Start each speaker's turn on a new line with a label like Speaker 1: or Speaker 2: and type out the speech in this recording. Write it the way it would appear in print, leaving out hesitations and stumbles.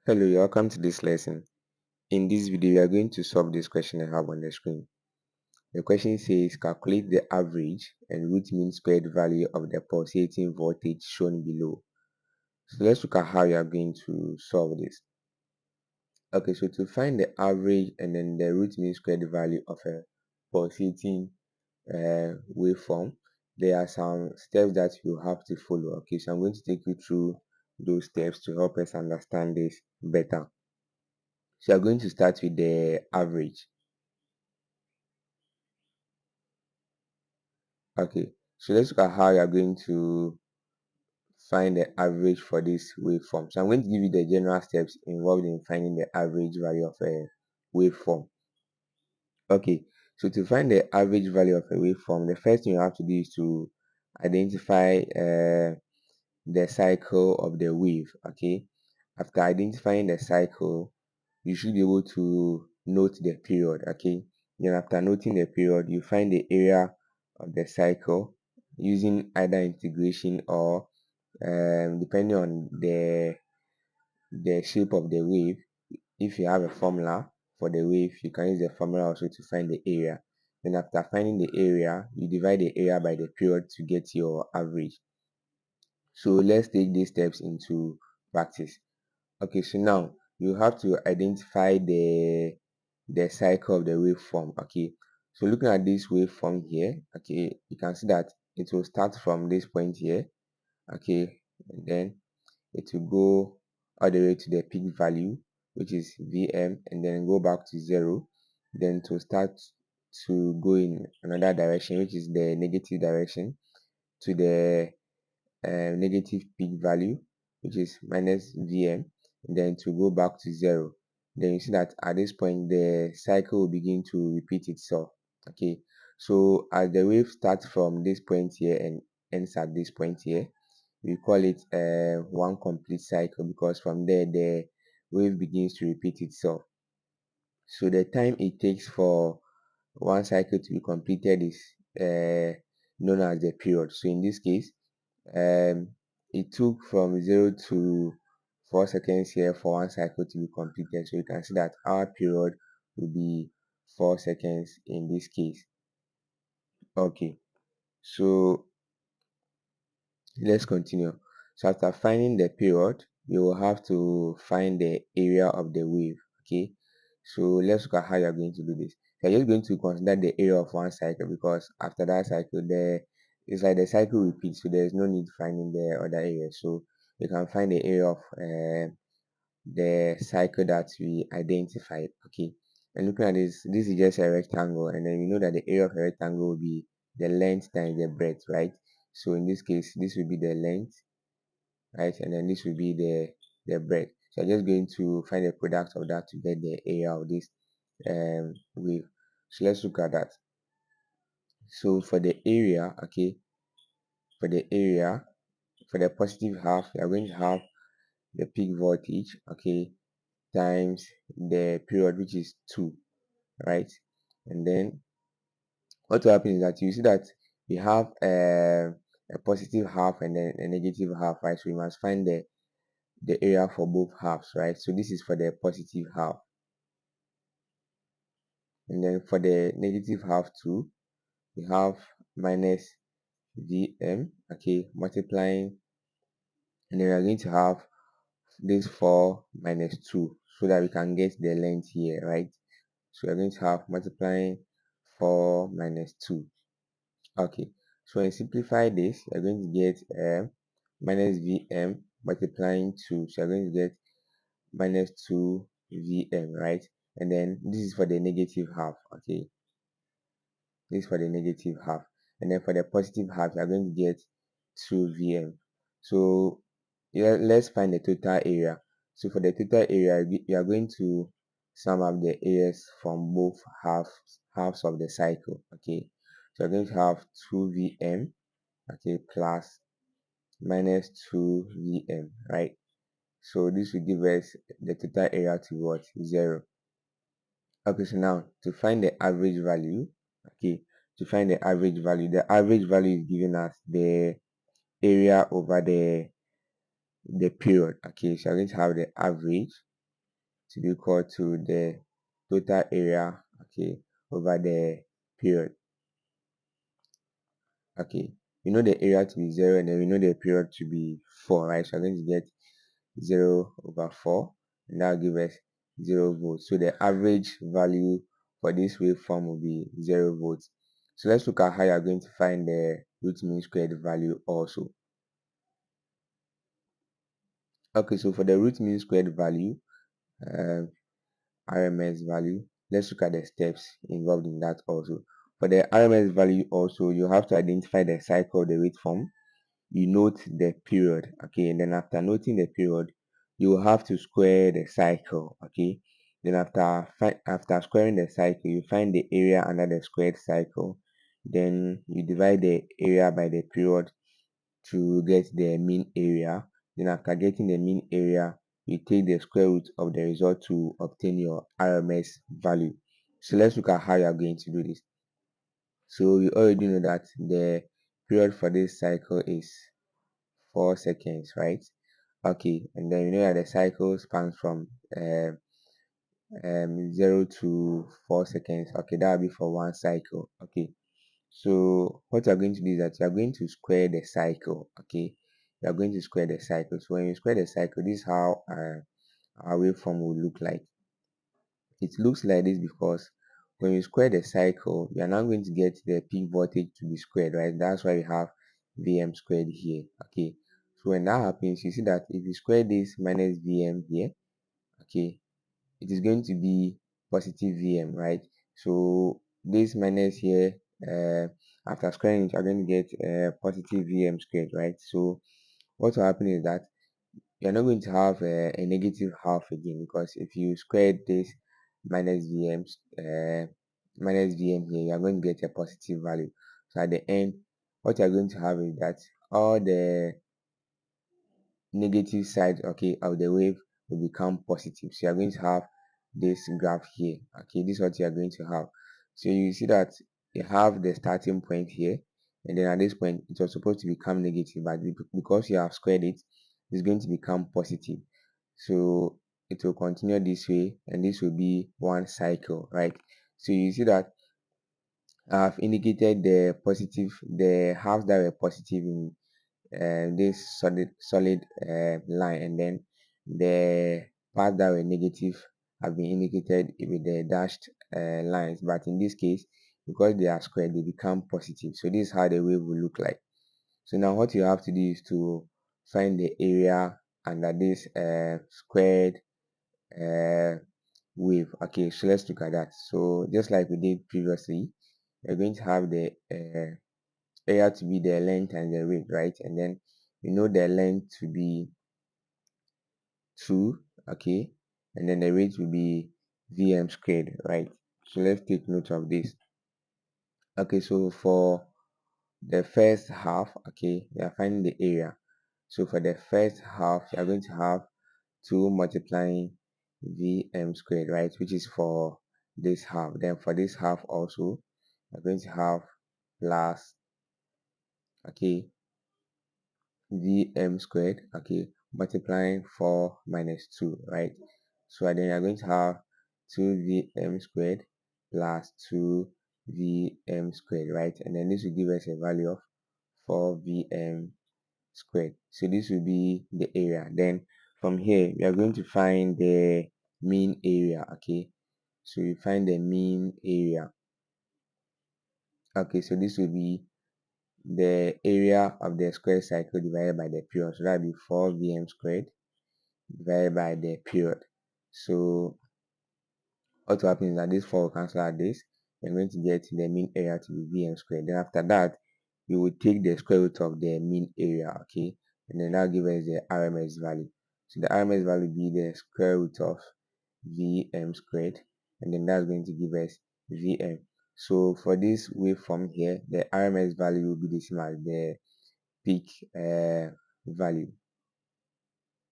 Speaker 1: Hello, you're welcome to this lesson. In this video, we are going to solve this question I have on the screen. The question says calculate the average and root mean squared value of the pulsating voltage shown below. So let's look at how you are going to solve this. Okay, so to find the average and then the root mean squared value of a pulsating waveform, there are some steps that you have to follow. Okay, so I'm going to take you through those steps to help us understand this better. So you're going to start with the average. Okay, so let's look at how you're going to find the average for this waveform. So I'm going to give you the general steps involved in finding the average value of a waveform. Okay, so to find the average value of a waveform, the first thing you have to do is to identify the cycle of the wave. Okay, after identifying the cycle, you should be able to note the period. Okay, then after noting the period, you find the area of the cycle using either integration or depending on the shape of the wave. If you have a formula for the wave, you can use the formula also to find the area. Then after finding the area, you divide the area by the period to get your average. So let's take these steps into practice. Okay, so now you have to identify the cycle of the waveform. Okay, so looking at this waveform here, okay, you can see that it will start from this point here. Okay, and then it will go all the way to the peak value, which is Vm, and then go back to 0, then to start to go in another direction, which is the negative direction, to the negative peak value, which is minus Vm, and then to go back to 0. Then you see that at this point the cycle will begin to repeat itself. Okay, so as the wave starts from this point here and ends at this point here, we call it one complete cycle, because from there the wave begins to repeat itself. So the time it takes for one cycle to be completed is known as the period. So in this case, it took from 0 to 4 seconds here for one cycle to be completed. So you can see that our period will be 4 seconds in this case. Okay, so let's continue. So after finding the period, you will have to find the area of the wave. Okay, so let's look at how you're going to do this. So you're just going to consider the area of one cycle, because after that cycle there, it's like the cycle repeats, so there's no need finding the other area. So you can find the area of the cycle that we identified. Okay, and looking at this is just a rectangle, and then we know that the area of a rectangle will be the length times the breadth, right? So in this case, this will be the length, right, and then this will be the breadth. So I'm just going to find the product of that to get the area of this wave. So let's look at that. So for the area, okay, for the area, for the positive half, we are going to have the peak voltage, okay, times the period, which is 2, right? And then what will happen is that you see that we have a positive half and then a negative half, right? So we must find the area for both halves, right? So this is for the positive half, and then for the negative half too, we have minus Vm, okay, multiplying, and then we are going to have this 4 minus 2, so that we can get the length here, right? So we're going to have multiplying 4 minus 2. Okay, so when you simplify this, you're going to get minus Vm multiplying 2. So you're going to get minus 2 Vm, right? And then this is for the negative half. Okay, this is for the negative half. And then for the positive half, you're going to get 2 Vm. So yeah, let's find the total area. So for the total area, we are going to sum up the areas from both halves of the cycle. Okay, so we're going to have 2 Vm, okay, plus minus 2 Vm, right? So this will give us the total area to what? 0. Okay, so now to find the average value, okay, to find the average value is giving us the area over the period. Okay, so I'm going to have the average, to be equal to the total area, okay, over the period. Okay, we know the area to be 0 and then we know the period to be 4, right? So I'm going to get 0 over 4 and that will give us 0 volts. So the average value for this waveform will be 0 volts. So let's look at how you are going to find the root mean squared value also. Okay, so for the root mean squared value, uh, RMS value, let's look at the steps involved in that also. For the RMS value also, you have to identify the cycle of the waveform. You note the period, okay, and then after noting the period, you will have to square the cycle, okay. Then after squaring the cycle, you find the area under the squared cycle. Then you divide the area by the period to get the mean area. Then after getting the mean area, you take the square root of the result to obtain your RMS value. So let's look at how you are going to do this. So we already know that the period for this cycle is 4 seconds, right? Okay, and then we know that the cycle spans from 0 to 4 seconds. Okay, that will be for one cycle. Okay, so what you're going to do is that you're going to square the cycle. Okay, you're going to square the cycle. So when you square the cycle, this is how our waveform will look like. It looks like this because when you square the cycle, you are now going to get the peak voltage to be squared, right? That's why we have Vm squared here. Okay, so when that happens, you see that if you square this minus Vm here, okay, it is going to be positive Vm, right? So this minus here, after squaring it, you're going to get positive Vm squared, right? So what will happen is that you're not going to have a negative half again, because if you square this minus Vm here, you're going to get a positive value. So at the end, what you're going to have is that all the negative side, okay, of the wave will become positive. So you're going to have this graph here. Okay, this is what you are going to have. So you see that you have the starting point here, and then at this point it was supposed to become negative, but because you have squared it, it's going to become positive. So it will continue this way, and this will be one cycle, right? So you see that I've indicated the halves that were positive in this solid line, and then the parts that were negative have been indicated with the dashed lines, but in this case, because they are squared, they become positive. So this is how the wave will look like. So now what you have to do is to find the area under this squared uh, wave. Okay, so let's look at that. So just like we did previously, we're going to have the area to be the length and the width, right? And then we know the length to be 2, okay, and then the width will be Vm squared, right? So let's take note of this. Okay, so for the first half, okay, we are finding the area. So for the first half, you are going to have 2 multiplying Vm squared, right, which is for this half. Then for this half also, we're going to have plus, okay, Vm squared, okay, multiplying 4 minus 2, right? So then you're going to have 2Vm squared plus 2Vm squared, right? And then this will give us a value of 4Vm squared. So this will be the area. Then from here, we are going to find the mean area, okay? So you find the mean area. Okay, so this will be the area of the square cycle divided by the period. So that will be 4Vm squared divided by the period. So what will happen is that this 4 will cancel out this. You're going to get the mean area to be Vm squared. Then after that, you will take the square root of the mean area, okay? And then that will give us the RMS value. So the RMS value will be the square root of Vm squared, and then that's going to give us Vm. So for this waveform here, the RMS value will be the same as the peak value.